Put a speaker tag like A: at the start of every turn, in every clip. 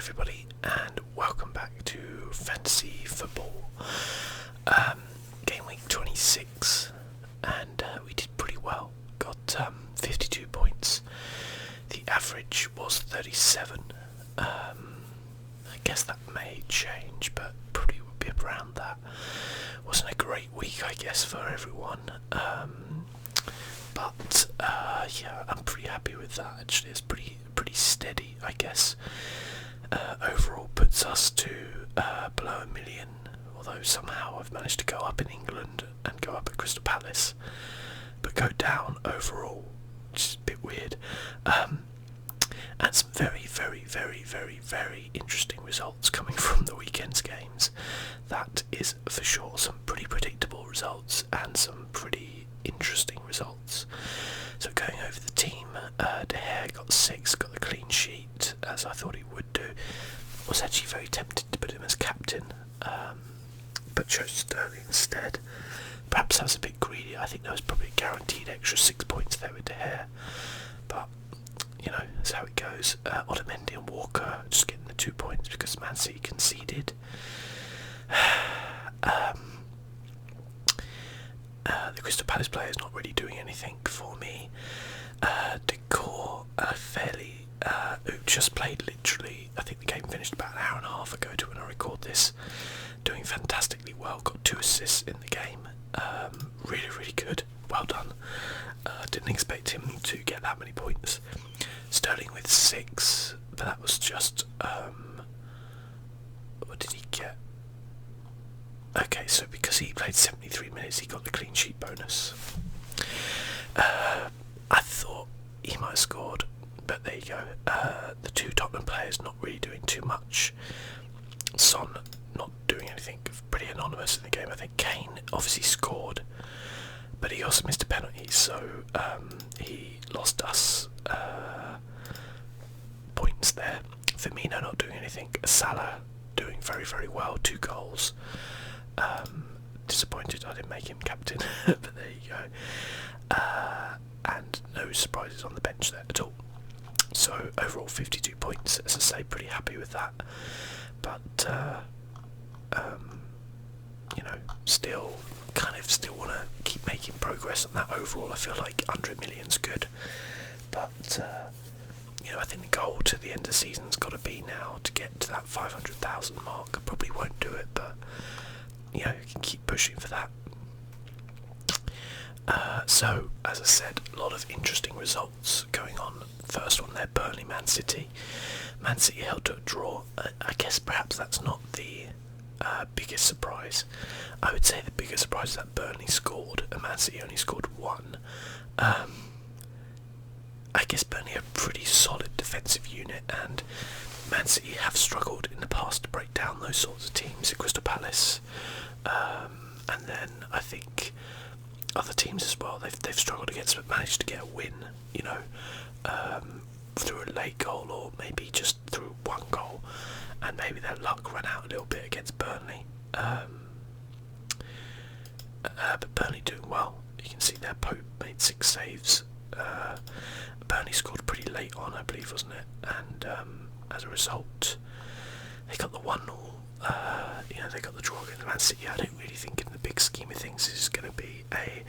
A: everybody, and welcome back to Fantasy Football. Game week 26, and we did pretty well. Got 52 points. The average was 37. I guess that may change, but probably would be around that. Wasn't a great week, I guess, for everyone. But yeah, I'm pretty happy with that. Actually, it's pretty steady, I guess. Overall puts us to below 1 million, although somehow I've managed to go up in England and go up at Crystal Palace, but go down overall, which is a bit weird. And some very interesting results coming from the weekend's games. That is for sure. Some pretty predictable results and some pretty interesting results. So going over the team, De Gea got 6, got the clean sheet, as I thought he would do. Was actually very tempted to put him as captain, but chose Sterling instead. Perhaps I was a bit greedy. I think there was probably a guaranteed extra 6 points there with De Gea, but you know, that's how it goes. Otamendi and Walker just getting the 2 points because Man City conceded. The Crystal Palace player is not really doing anything for me. Decor who just played literally, I think the game finished about an hour and a half ago to when I record this, doing fantastically well, got 2 assists in the game. Really good, well done. Didn't expect him to get that many points. Sterling with 6, but that was just, what did he get? Okay, so because he played 73 minutes, he got the clean sheet bonus. I thought he might have scored, but there you go. The 2 Tottenham players not really doing too much. Son not doing anything, pretty anonymous in the game. I think Kane obviously scored, but he also missed a penalty, so he lost us points there. Firmino not doing anything. Salah doing very well, 2 goals. Disappointed I didn't make him captain, but there you go. And no surprises on the bench there at all. So overall 52 points, as I say, pretty happy with that. But you know, still want to keep making progress on that overall. I feel like 100 million's good, but you know, I think the goal to the end of the season's got to be now to get to that 500,000 mark. I probably won't do it, but you know, you can keep pushing for that. So, as I said, a lot of interesting results going on. First one there, Burnley, Man City. Man City held to a draw. I guess perhaps that's not the biggest surprise. I would say the biggest surprise is that Burnley scored and Man City only scored 1. I guess Burnley are a pretty solid defensive unit, and Man City have struggled in the past to break down those sorts of teams at Crystal Palace. And then I think other teams as well, they've struggled against, but managed to get a win, you know, through a late goal or maybe just through 1 goal, and maybe their luck ran out a little bit against Burnley. But Burnley doing well. You can see there Pope made 6 saves. Burnley scored pretty late on, I believe, wasn't it? And as a result, they got the 1-0. You know, they got the draw against Man City. I don't really think in the big scheme of things this is going to be a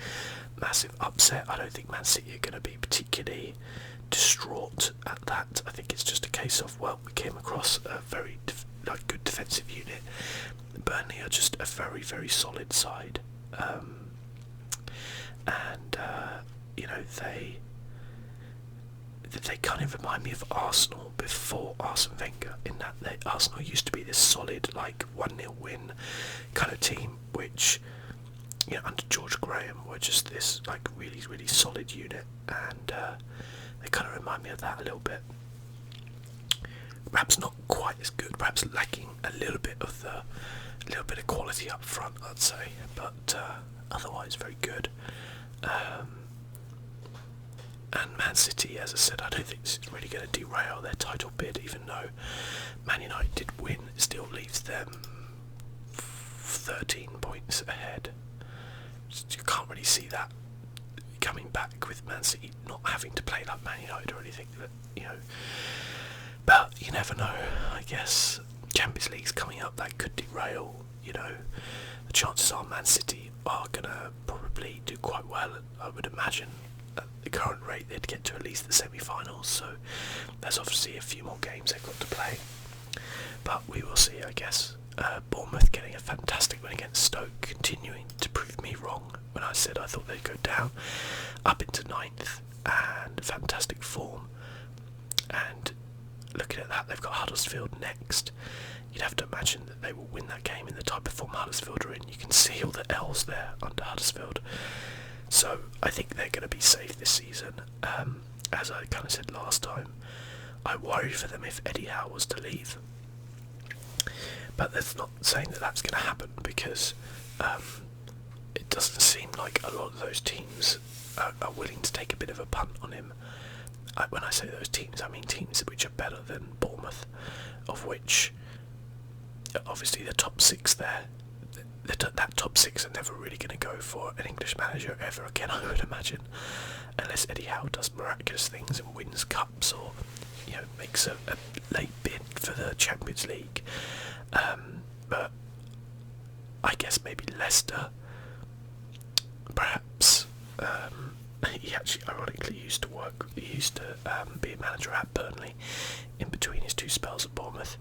A: massive upset. I don't think Man City are going to be particularly distraught at that. I think it's just a case of, well, we came across a very good defensive unit. Burnley are just a very solid side, and you know, they kind of remind me of Arsenal before Arsene Wenger, in that Arsenal used to be this solid, like 1-0 win kind of team, which, you know, under George Graham were just this like really solid unit, and they kind of remind me of that a little bit. Perhaps not quite as good, perhaps lacking a little bit of quality up front, I'd say, but otherwise very good. And Man City, as I said, I don't think this is really going to derail their title bid, even though Man United did win. It still leaves them 13 points ahead. You can't really see that coming back with Man City not having to play like Man United or anything, you know. But you never know, I guess Champions League's coming up. That could derail. The chances are Man City are gonna probably do quite well. I would imagine at the current rate they'd get to at least the semi-finals. So there's obviously a few more games they've got to play. But we will see, I guess. Bournemouth getting a fantastic win against Stoke, continuing to prove me wrong when I said I thought they'd go down, up into 9th, and fantastic form. And looking at that, they've got Huddersfield next. You'd have to imagine that they will win that game in the type of form Huddersfield are in. You can see all the L's there under Huddersfield. So I think they're going to be safe this season. As I kind of said last time, I worry for them if Eddie Howe was to leave. But that's not saying that that's going to happen, because it doesn't seem like a lot of those teams are willing to take a bit of a punt on him. When I say those teams, I mean teams which are better than Bournemouth, of which obviously the top 6 there, that top 6 are never really going to go for an English manager ever again, I would imagine, unless Eddie Howe does miraculous things and wins cups, or makes a late bid for the Champions League. But I guess maybe Leicester, perhaps. He actually ironically used to be a manager at Burnley in between his 2 spells at Bournemouth.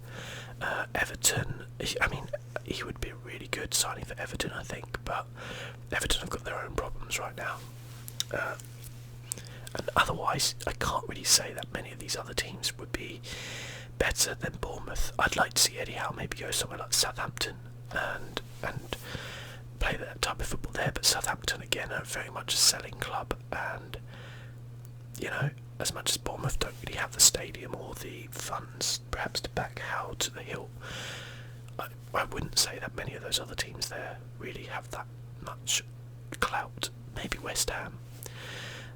A: Everton, he would be a really good signing for Everton, I think, but Everton have got their own problems right now. And otherwise, I can't really say that many of these other teams would be better than Bournemouth. I'd like to see Eddie Howe maybe go somewhere like Southampton and play that type of football there, but Southampton again are very much a selling club, and as much as Bournemouth don't really have the stadium or the funds perhaps to back Howe to the hill, I wouldn't say that many of those other teams there really have that much clout. Maybe West Ham,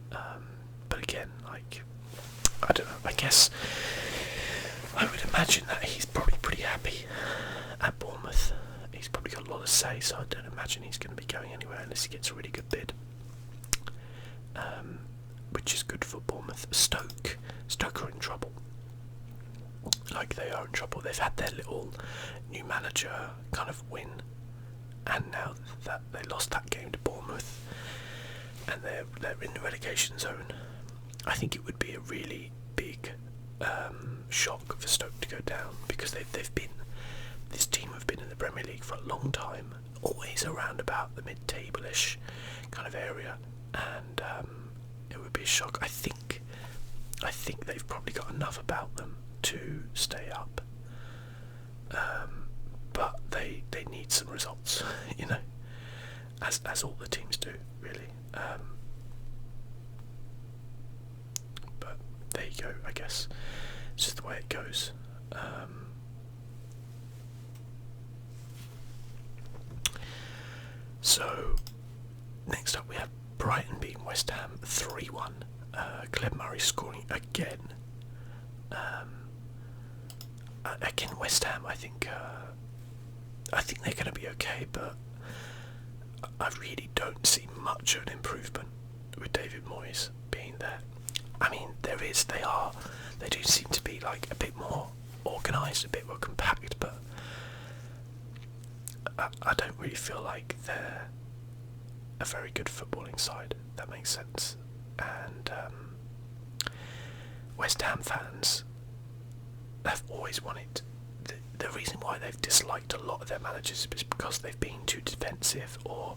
A: but again, I don't know, I guess I would imagine that he's probably pretty happy at Bournemouth. He's probably got a lot to say, so I don't imagine he's going to be going anywhere unless he gets a really good bid, which is good for Bournemouth. Stoke are in trouble. They are in trouble. They've had their little new manager kind of win, and now that they lost that game to Bournemouth, and they're in the relegation zone, I think it would be a really big shock for Stoke to go down, because this team have been in the Premier League for a long time, always around about the mid-table-ish kind of area, and it would be a shock. I think they've probably got enough about them to stay up, but they need some results, as all the teams do, really. But there you go, I guess. It's just the way it goes. So, next up we have Brighton beating West Ham 3-1. Gleb Murray scoring again. Again, West Ham, I think they're going to be okay, but I really don't see much of an improvement with David Moyes being there. There is, they do seem to be a bit more organised, a bit more compact, but I don't really feel like they're a very good footballing side, if that makes sense. And West Ham fans have always wanted, the reason why they've disliked a lot of their managers is because they've been too defensive, or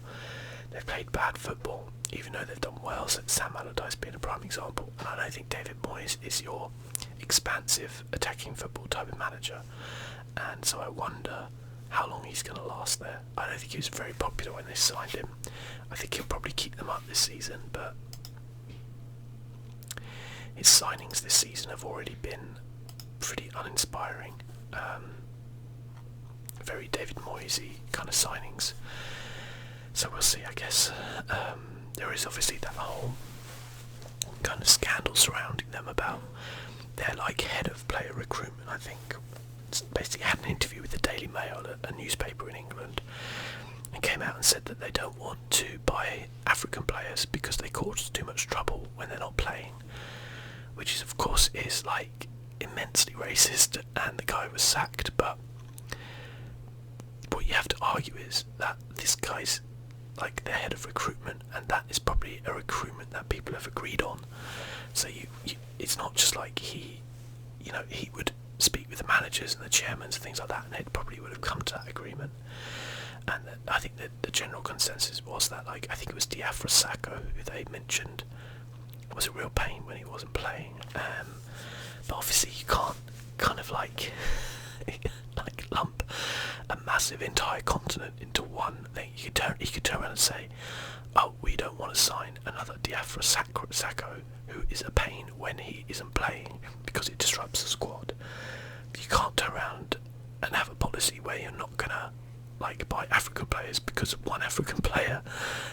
A: they've played bad football, even though they've done well. So Sam Allardyce being a prime example, and I don't think David Moyes is your expansive attacking football type of manager, and so I wonder how long he's going to last there. I don't think he was very popular when they signed him. I think he'll probably keep them up this season, but his signings this season have already been pretty uninspiring. Very David Moyesy kind of signings. So we'll see, I guess. There is obviously that whole kind of scandal surrounding them about their head of player recruitment, I think. Basically had an interview with the Daily Mail, a newspaper in England, and came out and said that they don't want to buy African players because they cause too much trouble when they're not playing, which is, of course, is immensely racist, and the guy was sacked. But what you have to argue is that this guy's like the head of recruitment, and that is probably a recruitment that people have agreed on. So it's not just like he would speak with the managers and the chairmen and things like that, and it probably would have come to that agreement. And I think that the general consensus was that, like, I think it was Diafra Sakho who they mentioned was a real pain when he wasn't playing. But obviously you can't kind of like lump a massive entire continent into one thing. You could turn around and say, oh, we don't want to sign another Diafra Sakho who is a pain when he isn't playing because it disrupts the squad. You can't turn around and have a policy where you're not gonna like buy African players because one African player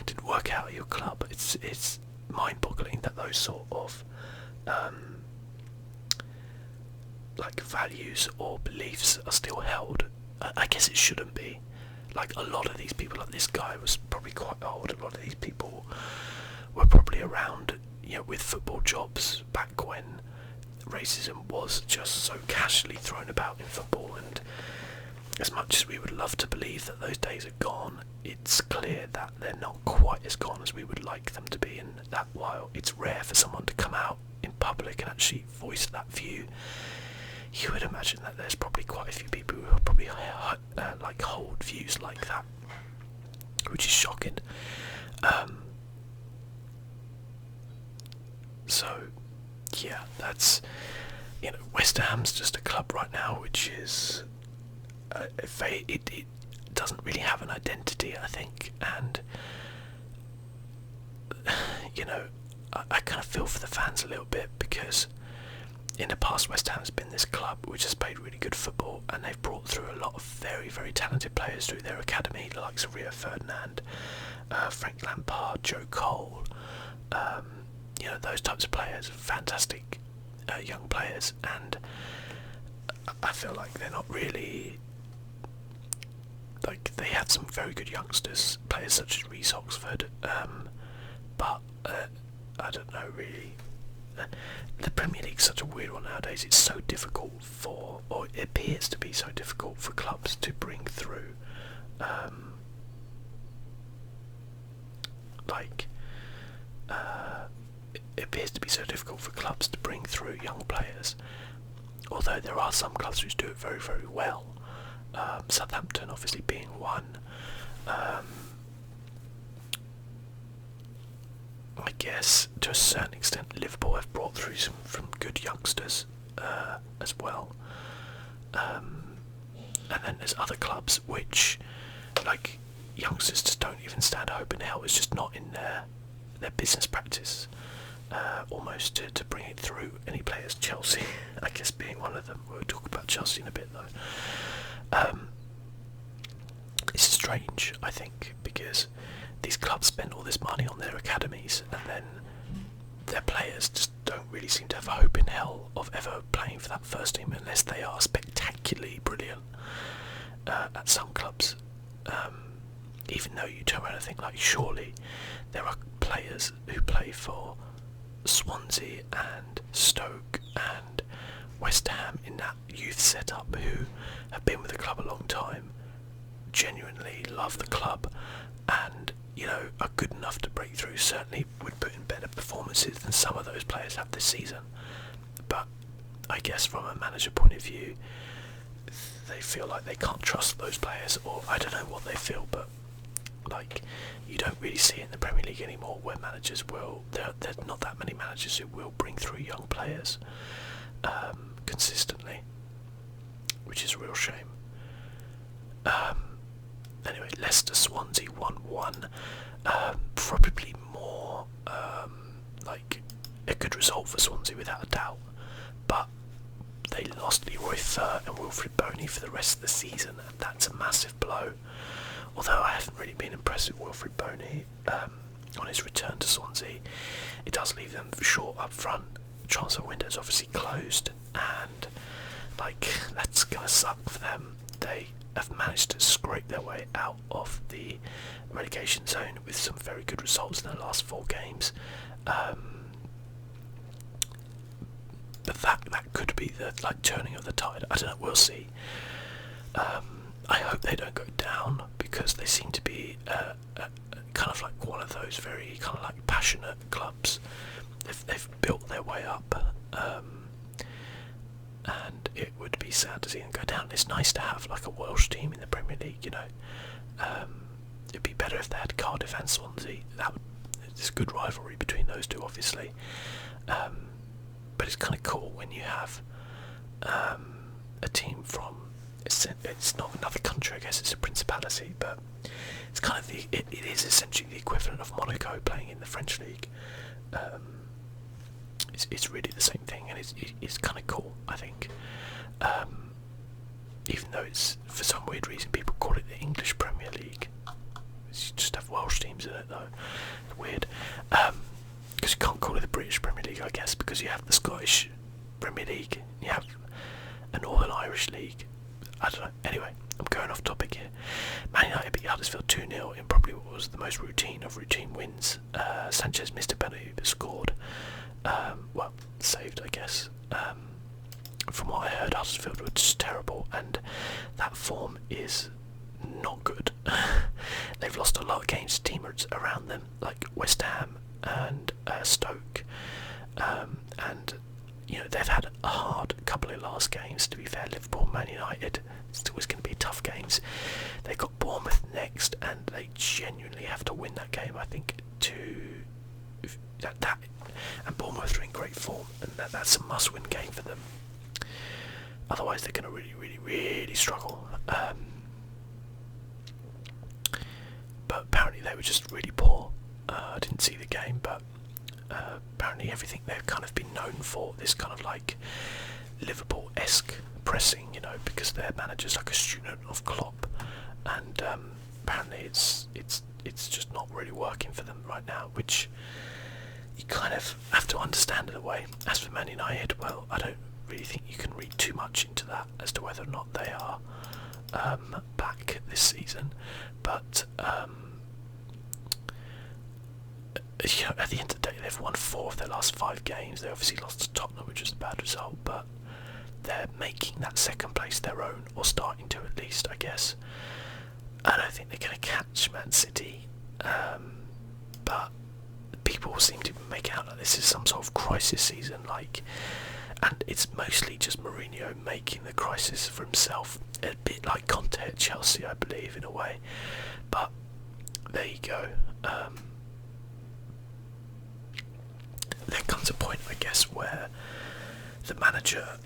A: didn't work out at your club. It's mind-boggling that those sort of like values or beliefs are still held. I guess it shouldn't be. Like, a lot of these people, like this guy was probably quite old. A lot of these people were probably around, with football jobs back when racism was just so casually thrown about in football. And as much as we would love to believe that those days are gone, it's clear that they're not quite as gone as we would like them to be. And that while it's rare for someone to come out in public and actually voice that view, you would imagine that there's probably quite a few people who probably hold views like that, which is shocking. So yeah, that's West Ham's just a club right now which is it doesn't really have an identity, I think, and I kind of feel for the fans a little bit, because in the past West Ham has been this club which has played really good football, and they've brought through a lot of very, very talented players through their academy, the likes of Rio Ferdinand, Frank Lampard, Joe Cole, those types of players, fantastic young players, and I feel like they're not really, like, they had some very good youngsters, players such as Reece Oxford, but I don't know really. The Premier League's such a weird one nowadays. It's so difficult or it appears to be so difficult for clubs to bring through it appears to be so difficult for clubs to bring through young players, although there are some clubs which do it very, very well. Southampton obviously being one. I guess to a certain extent Liverpool have brought through some from good youngsters as well, and then there's other clubs which, like, youngsters just don't even stand a hope in hell. It's just not in their business practice almost to bring it through any players. Chelsea, I guess, being one of them. We'll talk about Chelsea in a bit though. It's strange, I think, because these clubs spend all this money on their academies, and then their players just don't really seem to have a hope in hell of ever playing for that first team unless they are spectacularly brilliant at some clubs. Even though you turn around and think, like, surely there are players who play for Swansea and Stoke and West Ham in that youth setup who have been with the club a long time, genuinely love the club, and are good enough to break through. Certainly would put in better performances than some of those players have this season. But I guess from a manager point of view, they feel like they can't trust those players, or I don't know what they feel, but like, you don't really see it in the Premier League anymore where managers will, there's not that many managers who will bring through young players consistently, which is a real shame. Anyway, Leicester Swansea 1-1, probably more like a good result for Swansea without a doubt, but they lost Leroy Fer and Wilfried Boney for the rest of the season, and that's a massive blow. Although I haven't really been impressed with Wilfried Boney on his return to Swansea, it does leave them short up front. Transfer window's obviously closed, and that's gonna suck for them. They have managed to scrape their way out of the relegation zone with some very good results in their last 4 games. but that could be the turning of the tide. I don't know. We'll see. I hope they don't go down, because they seem to be kind of like one of those very kind of like passionate clubs. They've built their way up, and it would be sad to see them go down. It's nice to have like a Welsh team in the Premier League, you know. It'd be better if they had Cardiff and Swansea. There's a good rivalry between those two, obviously. But it's kind of cool when you have a team from, it's not another country, I guess it's a principality, but it's kind of it is essentially the equivalent of Monaco playing in the French league. It's really the same thing, and it's kind of cool, I think. Even though it's, for some weird reason, people call it the English Premier League. You just have Welsh teams in it, though. It's weird. Because you can't call it the British Premier League, I guess, because you have the Scottish Premier League, you have a Northern Irish League. I don't know. Anyway, I'm going off topic here. Man United beat Huddersfield 2-0 in probably what was the most routine of routine wins. Sanchez missed a penalty but scored. Well, saved, I guess. From what I heard, Huddersfield were just terrible, and that form is not good. They've lost a lot of games to teammates around them, like West Ham and Stoke, and you know, they've had a hard couple of last games. To be fair, Liverpool, Man United, it's always going to be tough games. They've got Bournemouth next, and they genuinely have to win that game, I think, and Bournemouth are in great form, and that's a must-win game for them. Otherwise, they're going to really, really, really struggle. But apparently, they were just really poor. I didn't see the game, but apparently, everything they've kind of been known for, this kind of like Liverpool-esque pressing, you know, because their manager's like a student of Klopp, and apparently, it's just not really working for them right now, which you kind of have to understand in a way. As for Man United, well, I don't really think you can read too much into that as to whether or not they are back this season, but you know, at the end of the day, they've won 4 of their last 5 games. They obviously lost to Tottenham, which was a bad result, but they're making that second place their own, or starting to at least, I guess. I don't think they're going to catch Man City, but people seem to make out that this is some sort of crisis season, and it's mostly just Mourinho making the crisis for himself, a bit like Conte at Chelsea, I believe, in a way. But there you go. There comes a point, I guess, where the manager,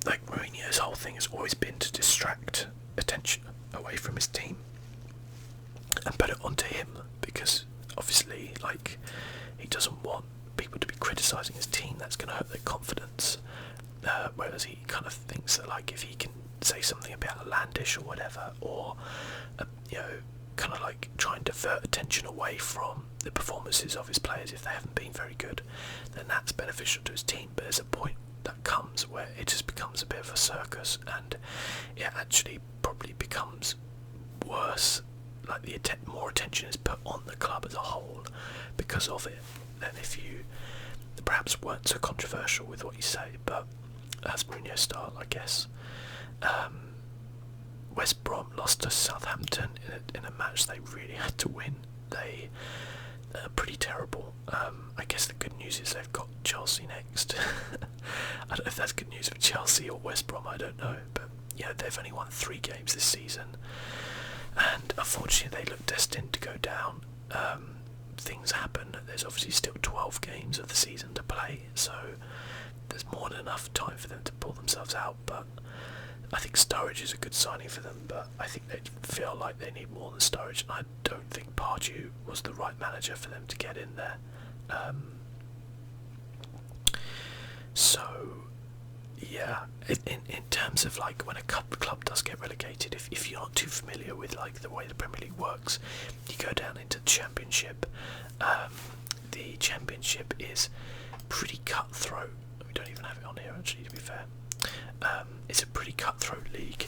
A: like Mourinho's whole thing has always been to distract attention away from his team and put it onto him, because obviously, like, he doesn't want people to be criticising his team. That's going to hurt their confidence. Whereas he kind of thinks that, like, if he can say something a bit outlandish or whatever, or you know, kind of like try and divert attention away from the performances of his players if they haven't been very good, then that's beneficial to his team. But there's a point that comes where it just becomes a bit of a circus, and it actually probably becomes worse. Like, more attention is put on the club as a whole because of it than if you perhaps weren't so controversial with what you say. But that's Mourinho's style, I guess. West Brom lost to Southampton in a match they really had to win. They are pretty terrible. I guess the good news is they've got Chelsea next. I don't know if that's good news for Chelsea or West Brom, I don't know. But yeah, they've only won 3 games this season, and unfortunately they look destined to go down. Things happen. There's obviously still 12 games of the season to play, so there's more than enough time for them to pull themselves out. But I think Sturridge is a good signing for them, but I think they feel like they need more than Sturridge, and I don't think Pardew was the right manager for them to get in there. So yeah, in terms of like when a club does get relegated, if you're not too familiar with like the way the Premier League works, you go down into the Championship. The Championship is pretty cutthroat. We don't even have it on here actually, to be fair. It's a pretty cutthroat league.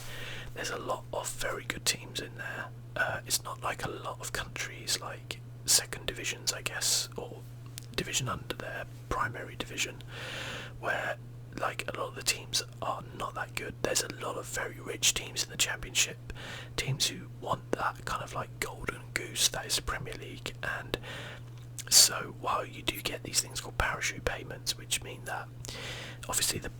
A: There's a lot of very good teams in there. It's not like a lot of countries like second divisions, I guess, or division under their primary division, where like a lot of the teams are not that good. There's a lot of very rich teams in the Championship, teams who want that kind of like golden goose that is the Premier League. And so while you do get these things called parachute payments, which mean that obviously the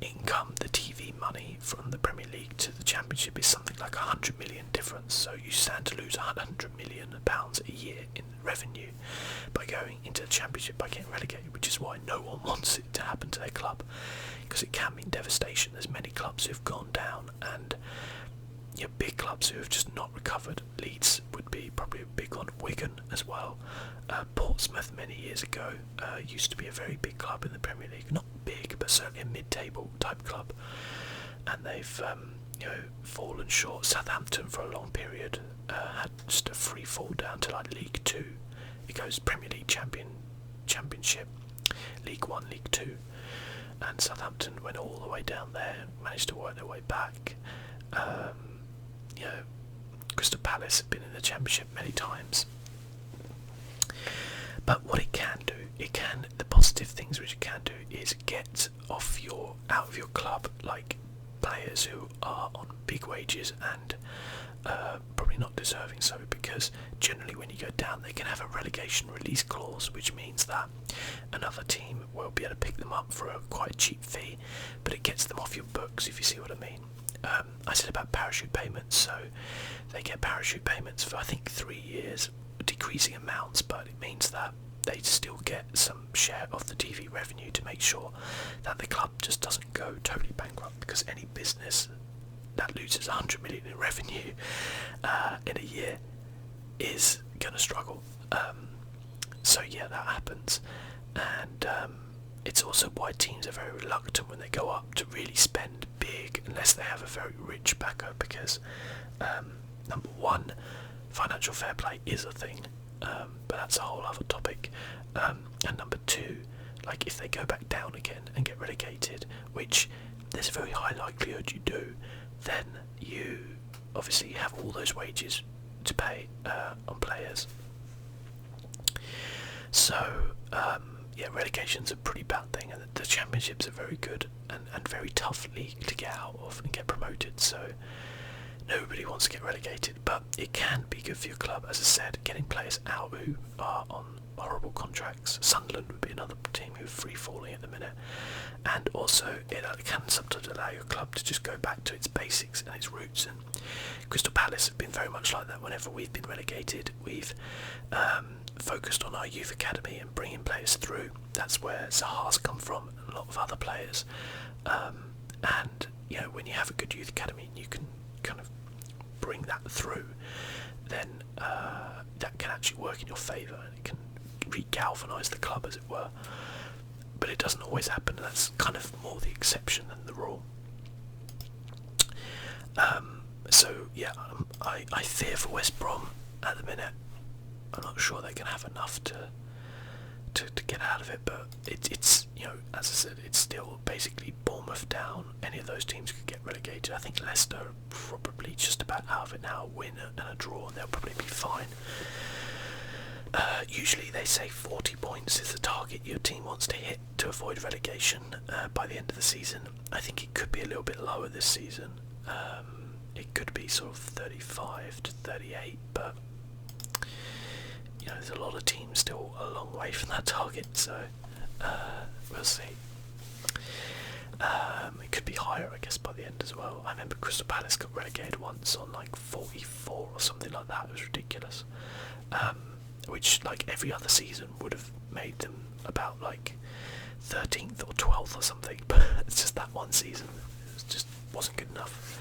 A: income, the TV money from the Premier League to the Championship is something like 100 million difference. So you stand to lose 100 million pounds a year in revenue by going into the Championship, by getting relegated, which is why no one wants it to happen to their club, because it can mean devastation. There's many clubs who've gone down, and big clubs who have just not recovered. Leeds would be probably a big one. Wigan as well. Portsmouth many years ago used to be a very big club in the Premier League. Not big, but certainly a mid-table type club. And they've fallen short. Southampton for a long period had just a free fall down to like League Two. It goes Premier League Championship, League One, League Two, and Southampton went all the way down there, managed to work their way back. Crystal Palace have been in the Championship many times. But what it can do, the positive things which it can do is get out of your club like players who are on big wages and probably not deserving so, because generally when you go down they can have a relegation release clause, which means that another team will be able to pick them up for a quite cheap fee, but it gets them off your books, if you see what I mean. I said about parachute payments, so they get parachute payments for I think 3 years, decreasing amounts, but it means that they still get some share of the TV revenue to make sure that the club just doesn't go totally bankrupt, because any business that loses 100 million in revenue in a year is going to struggle. So yeah, that happens, and it's also why teams are very reluctant when they go up to really spend big unless they have a very rich backer, because number one, financial fair play is a thing, but that's a whole other topic, and number two, like if they go back down again and get relegated, which there's a very high likelihood you do, then you obviously have all those wages to pay on players. So relegation's a pretty bad thing, and the Championship's a very good and very tough league to get out of and get promoted, so nobody wants to get relegated, but it can be good for your club, as I said, getting players out who are on horrible contracts. Sunderland would be another team who are free falling at the minute, and also it can sometimes allow your club to just go back to its basics and its roots, and Crystal Palace have been very much like that. Whenever we've been relegated, we've focused on our youth academy and bringing players through. That's where Zaha's come from, and a lot of other players, and when you have a good youth academy and you can kind of bring that through, then that can actually work in your favour, and it can re-galvanise the club, as it were. But it doesn't always happen, and that's kind of more the exception than the rule. I fear for West Brom at the minute. I'm not sure they can have enough to get out of it, but it's as I said, it's still basically Bournemouth down. Any of those teams could get relegated. I think Leicester are probably just about out of it now, a win and a draw, and they'll probably be fine. Usually they say 40 points is the target your team wants to hit to avoid relegation by the end of the season. I think it could be a little bit lower this season. It could be sort of 35 to 38, but there's a lot of teams still a long way from that target, so we'll see. It could be higher, I guess, by the end as well. I remember Crystal Palace got relegated once on like 44 or something like that. It was ridiculous. Which, like every other season, would have made them about like 13th or 12th or something. But it's just that one season, it just wasn't good enough.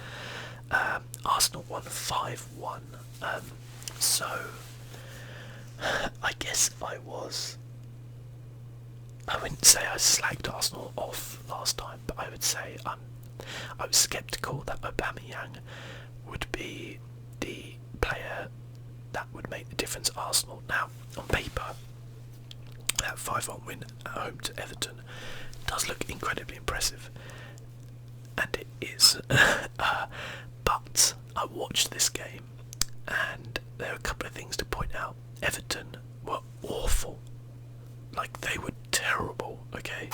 A: Arsenal won 5-1. So I guess I wouldn't say I slagged Arsenal off last time, but I would say I was sceptical that Aubameyang would be the player that would make the difference at Arsenal. Now, on paper, that 5-1 win at home to Everton does look incredibly impressive, and it is. But I watched this game, and there are a couple of things to point out. Everton were awful. Like, they were terrible, okay?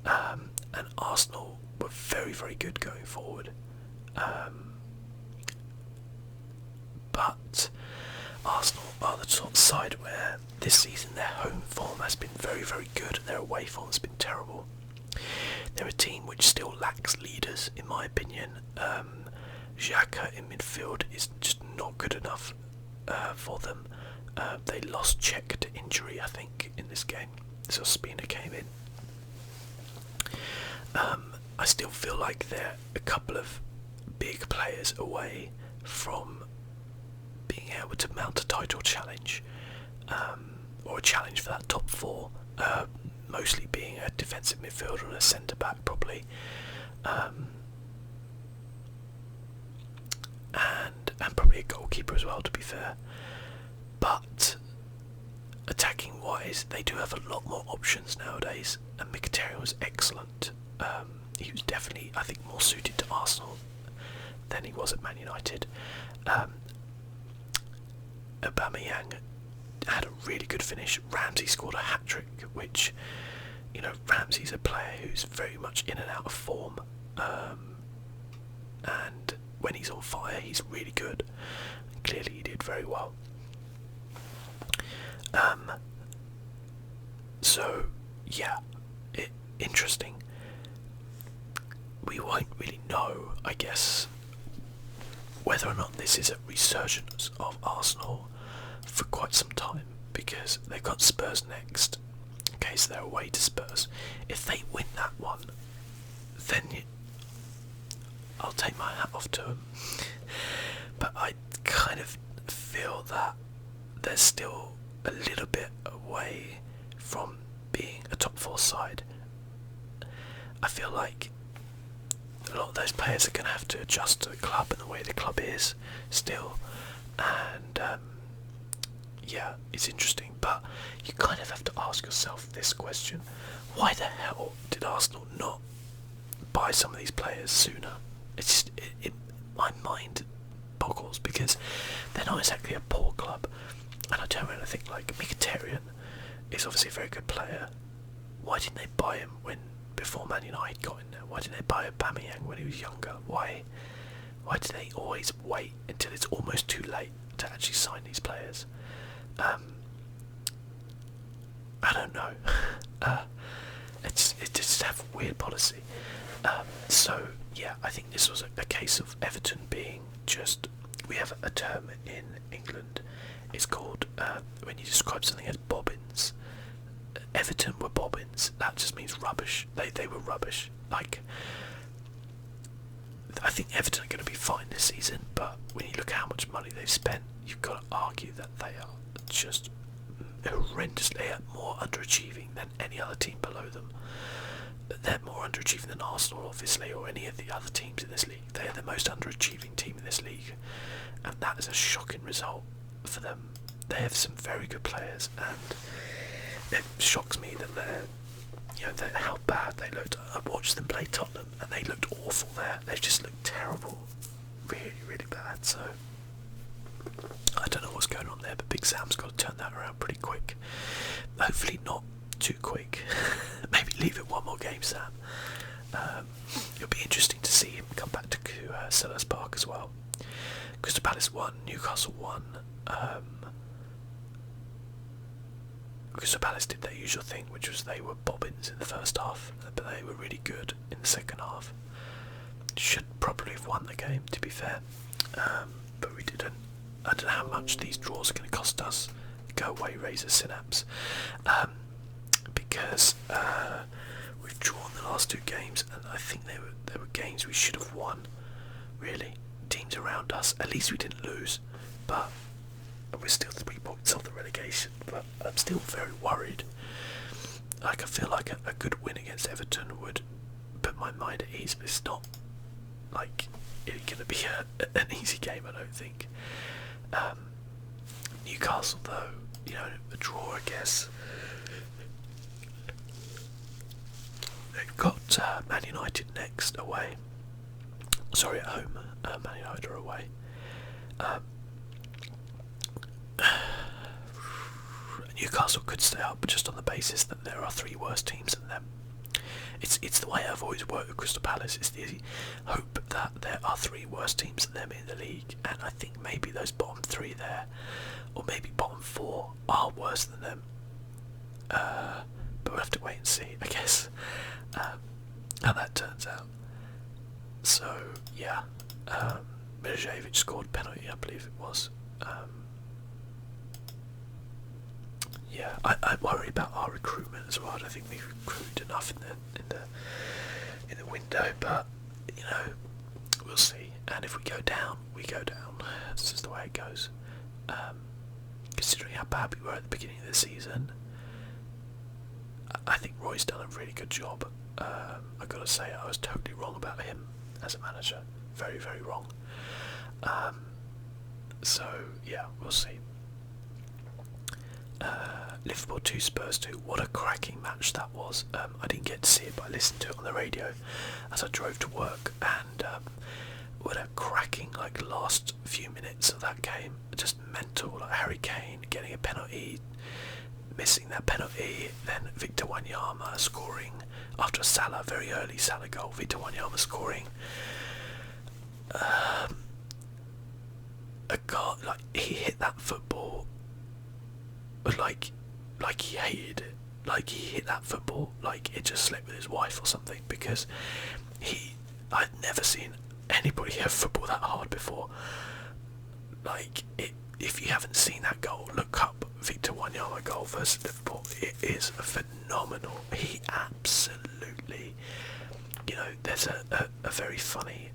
A: and Arsenal were very, very good going forward. But Arsenal are the sort of side where this season their home form has been very, very good and their away form has been terrible. They're a team which still lacks leaders, in my opinion. Xhaka in midfield is just not good enough for them. They lost Czech to injury, I think, in this game. So Spina came in. I still feel like they're a couple of big players away from being able to mount a title challenge, or a challenge for that top four, mostly being a defensive midfielder and a centre back probably, and probably a goalkeeper as well, to be fair. But attacking wise, they do have a lot more options nowadays, and Mkhitaryan was excellent. He was definitely, I think, more suited to Arsenal than he was at Man United. Aubameyang had a really good finish. Ramsey scored a hat-trick, which, you know, Ramsey's a player who's very much in and out of form, and when he's on fire he's really good, and clearly he did very well. So yeah, interesting. We won't really know, I guess, whether or not this is a resurgence of Arsenal for quite some time, because they've got Spurs next, in case they're away to Spurs. If they win that one, then I'll take my hat off to them. But I kind of feel that they're still a little bit away from being a top four side. I feel like a lot of those players are going to have to adjust to the club and the way the club is still, and yeah, it's interesting, but you kind of have to ask yourself this question: why the hell did Arsenal not buy some of these players sooner? It's just, my mind boggles, because they're not exactly a poor club, and I don't really think, like, Mkhitaryan is obviously a very good player. Why didn't they buy him before Man United got in there? Why didn't they buy Aubameyang when he was younger? Why do they always wait until it's almost too late to actually sign these players? I don't know. It just have a weird policy. So yeah, I think this was a case of Everton being just. We have a term in England. It's called when you describe something as bobbins. Everton were bobbins. That just means rubbish. They were rubbish. Like, I think Everton are going to be fine this season, but when you look at how much money they've spent, you've got to argue that they are just horrendously more underachieving than any other team below them. They're more underachieving than Arsenal, obviously, or any of the other teams in this league. They are the most underachieving team in this league, and that is a shocking result for them. They have some very good players, and it shocks me that how bad they looked. I watched them play Tottenham, and they looked awful there. They just looked terrible, really, really bad. So I don't know what's going on there, but Big Sam's got to turn that around pretty quick. Hopefully not too quick. Maybe leave it one more game, Sam. It'll be interesting to see him come back to Selhurst Park as well. Crystal Palace won, Newcastle won. Crystal Palace did their usual thing, which was they were bobbins in the first half, but they were really good in the second half. Should probably have won the game, to be fair, but we didn't. I don't know how much these draws are going to cost us. Go away, Razor Synapse, because we've drawn the last two games, and I think they were games we should have won. Really, teams around us. At least we didn't lose, but we're still 3 points off the relegation. But I'm still very worried. Like, I feel like a good win against Everton would put my mind at ease, but it's not like it's going to be an easy game, I don't think. Newcastle, though, a draw, I guess. They've got Man United next away. Sorry, at home. Man United are away. Newcastle could stay up just on the basis that there are 3 worse teams than them. it's the way I've always worked with Crystal Palace. It's the hope that there are 3 worse teams than them in the league, and I think maybe those bottom 3 there, or maybe bottom 4, are worse than them. But we'll have to wait and see, I guess, how that turns out. So yeah, Milicevic scored a penalty, I believe it was. Yeah, I worry about our recruitment as well. I don't think we recruited enough in the window, but you know, we'll see. And if we go down, we go down. That's just the way it goes. Considering how bad we were at the beginning of the season, I think Roy's done a really good job. I gotta say, I was totally wrong about him as a manager. Very, very wrong. So yeah, we'll see. Liverpool 2, Spurs 2. What a cracking match that was. I didn't get to see it, but I listened to it on the radio as I drove to work, and what a cracking last few minutes of that game. Just mental. Like Harry Kane getting a penalty, missing that penalty, then Victor Wanyama scoring after a Salah, very early Salah goal. Victor Wanyama scoring. A guy, he hit that football like he hated it. Like he hit that football like it just slept with his wife or something, because I'd never seen anybody hit football that hard before. If you haven't seen that goal, look up Victor Wanyama goal versus Liverpool. It is phenomenal. He absolutely, there's a very funny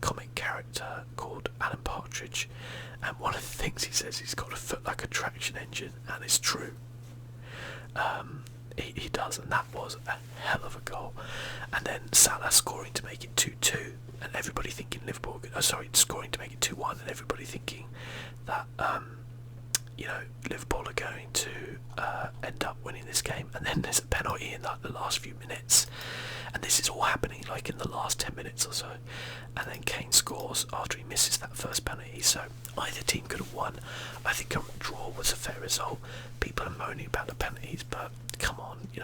A: comic character called Alan Partridge, and one of the things he says, he's got a foot like a traction engine, and it's true. He does, and that was a hell of a goal. And then Salah scoring to make it 2-2, and everybody thinking Liverpool, scoring to make it 2-1, and everybody thinking that Liverpool are going to end up winning this game. And then there's a penalty in the last few minutes, and this is all happening in the last 10 minutes or so, and then Kane scores after he misses that first penalty. So either team could have won. I think a draw was a fair result. People are moaning about the penalties, but come on, you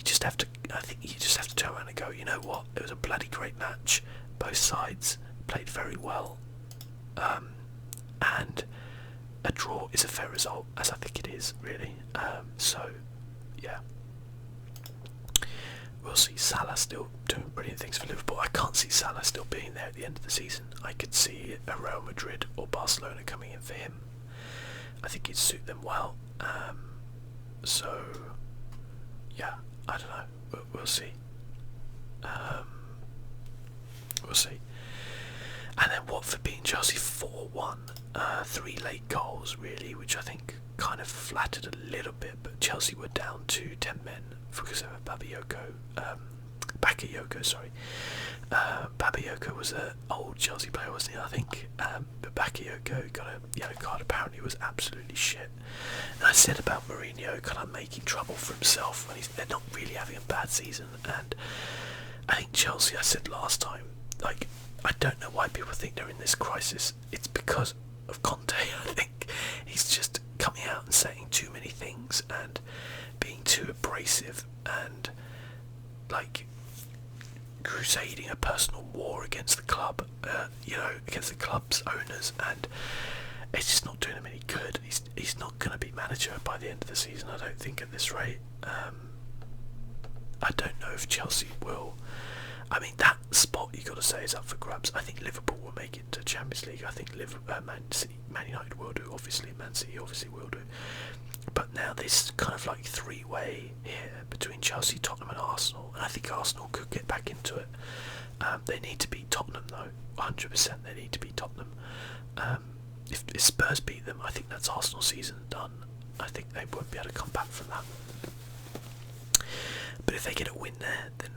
A: just have to. I think you just have to turn around and go, you know what? It was a bloody great match. Both sides played very well, and a draw is a fair result, as I think it is, really. So yeah, we'll see. Salah still doing brilliant things for Liverpool. I can't see Salah still being there at the end of the season. I could see a Real Madrid or Barcelona coming in for him. I think it'd suit them well. So yeah, I don't know. We'll see. We'll see. And then Watford beating Chelsea 4-1. 3 late goals, really, which I think kind of flattered a little bit, but Chelsea were down to 10 men because of Bakayoko, sorry. Bakayoko was an old Chelsea player, wasn't he, I think? But Bakayoko got a yellow card, apparently was absolutely shit. And I said about Mourinho kind of making trouble for himself when they're not really having a bad season. And I think Chelsea, I said last time, I don't know why people think they're in this crisis. It's because of Conte. I think he's just coming out and saying too many things and being too abrasive and crusading a personal war against the club, against the club's owners, and it's just not doing him any good. He's not going to be manager by the end of the season, I don't think, at this rate. I don't know if Chelsea will. I mean, that spot, you got to say, is up for grabs. I think Liverpool will make it to Champions League. I think Man United will do, obviously. Man City obviously will do. But now this kind of three-way here between Chelsea, Tottenham and Arsenal. And I think Arsenal could get back into it. They need to beat Tottenham, though. 100% they need to beat Tottenham. If Spurs beat them, I think that's Arsenal season done. I think they won't be able to come back from that. But if they get a win there, then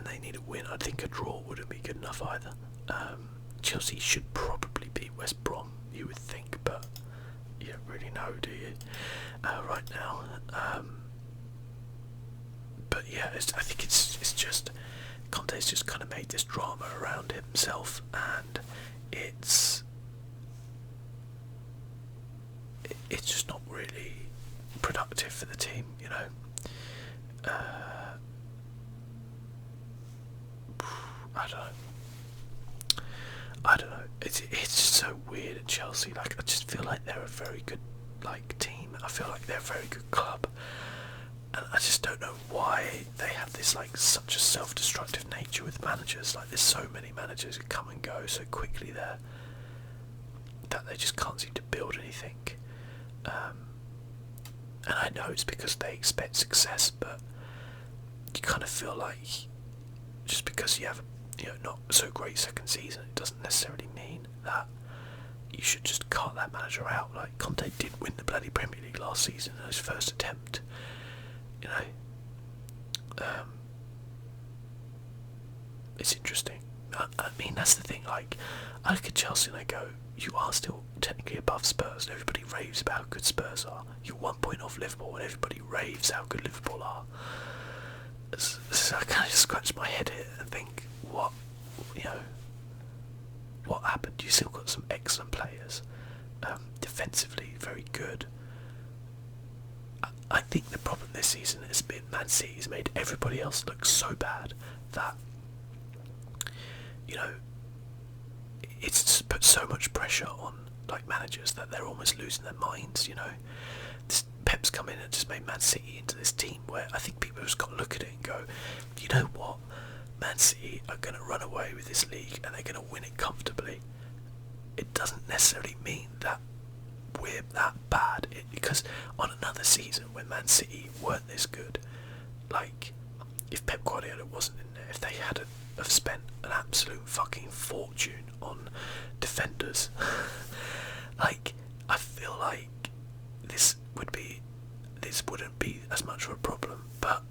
A: they need a win. I think a draw wouldn't be good enough either. Chelsea should probably beat West Brom, you would think, but you don't really know, do you? Right now. But yeah, I think it's just Conte's just kind of made this drama around himself, and it's just not really productive for the team, Uh, I don't know. It's just so weird at Chelsea. Like, I just feel like they're a very good team. I feel like they're a very good club, and I just don't know why they have this such a self-destructive nature with managers. Like, there's so many managers who come and go so quickly there that they just can't seem to build anything. And I know it's because they expect success, but you kind of feel like just because you have not so great second season, it doesn't necessarily mean that you should just cut that manager out. Like, Conte did win the bloody Premier League last season in his first attempt. It's interesting. I mean, that's the thing. Like, I look at Chelsea and I go, you are still technically above Spurs, and everybody raves about how good Spurs are. You're 1 point off Liverpool, and everybody raves how good Liverpool are. So I kind of just scratch my head here and think, what happened? You still got some excellent players, defensively very good. I think the problem this season has been Man City's made everybody else look so bad that it's just put so much pressure on managers that they're almost losing their minds. Pep's come in and just made Man City into this team where I think people have just got to look at it and go, you know what, Man City are going to run away with this league and they're going to win it comfortably. It doesn't necessarily mean that we're that bad, because on another season when Man City weren't this good, if Pep Guardiola wasn't in there, if they have spent an absolute fucking fortune on defenders, I feel like this wouldn't be as much of a problem. But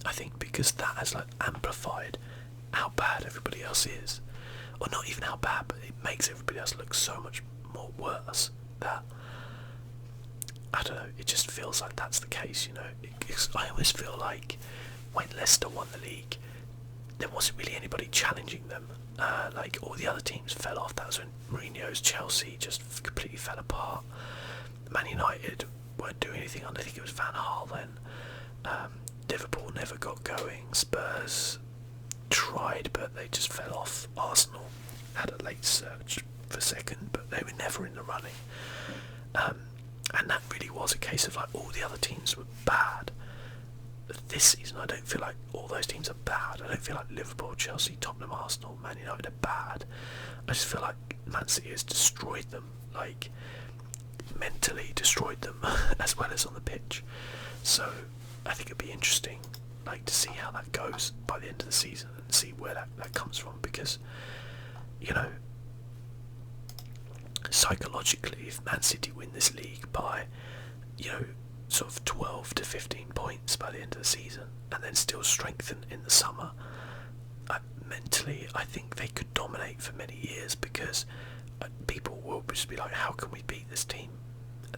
A: I think because that has amplified how bad everybody else is, or not even how bad, but it makes everybody else look so much more worse, that I don't know, it just feels like that's the case. I always feel like when Leicester won the league, there wasn't really anybody challenging them. All the other teams fell off. That was when Mourinho's Chelsea just completely fell apart. Man United weren't doing anything. I think it was Van Gaal then. Liverpool never got going. Spurs tried, but they just fell off. Arsenal had a late surge for second, but they were never in the running. And that really was a case of all the other teams were bad. But this season, I don't feel like all those teams are bad. I don't feel like Liverpool, Chelsea, Tottenham, Arsenal, Man United are bad. I just feel like Man City has destroyed them, mentally destroyed them, as well as on the pitch. So I think it'd be interesting, to see how that goes by the end of the season and see where that comes from, because, psychologically, if Man City win this league by, sort of 12 to 15 points by the end of the season, and then still strengthen in the summer, mentally I think they could dominate for many years, because people will just be like, how can we beat this team?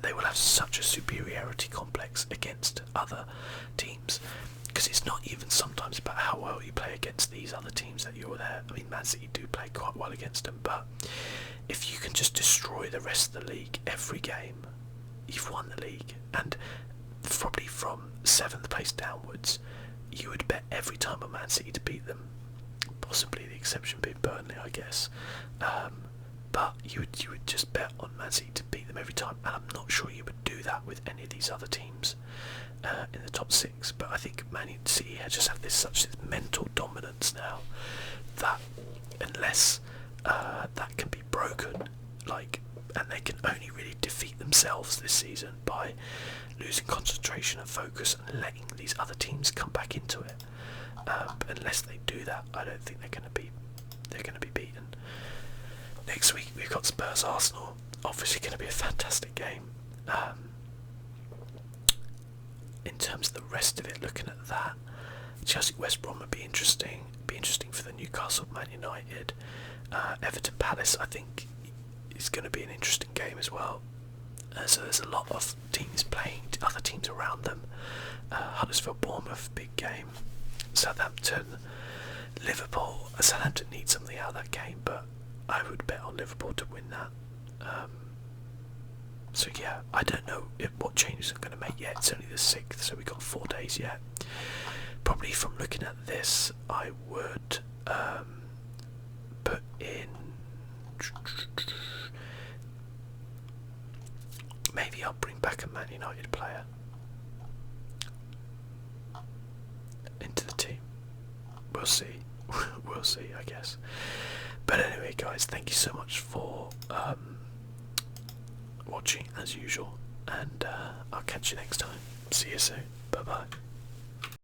A: They will have such a superiority complex against other teams, because it's not even sometimes about how well you play against these other teams that you're there. I mean, Man City do play quite well against them, but if you can just destroy the rest of the league every game, you've won the league. And probably from 7th place downwards, you would bet every time on Man City to beat them, possibly the exception being Burnley, I guess. But you would just bet on Man City to beat them every time, and I'm not sure you would do that with any of these other teams in the top 6. But I think Man City just have such this mental dominance now that unless that can be broken, and they can only really defeat themselves this season by losing concentration and focus and letting these other teams come back into it. But unless they do that, I don't think they're going to be beaten. Next week we've got Spurs Arsenal. Obviously going to be a fantastic game. In terms of the rest of it, looking at that, Chelsea West Brom would be interesting. Be interesting for the Newcastle Man United. Everton Palace, I think, is going to be an interesting game as well. So there's a lot of teams playing other teams around them. Huddersfield Bournemouth, big game. Southampton Liverpool. Southampton needs something out of that game, but I would bet on Liverpool to win that. So yeah, I don't know what changes I'm going to make yet. It's only the 6th, so we've got 4 days yet. probably from looking at this, I would put in. Maybe I'll bring back a Man United player into the team. We'll see. We'll see, I guess. But anyway, guys, thank you so much for watching as usual, and I'll catch you next time. See you soon. Bye bye.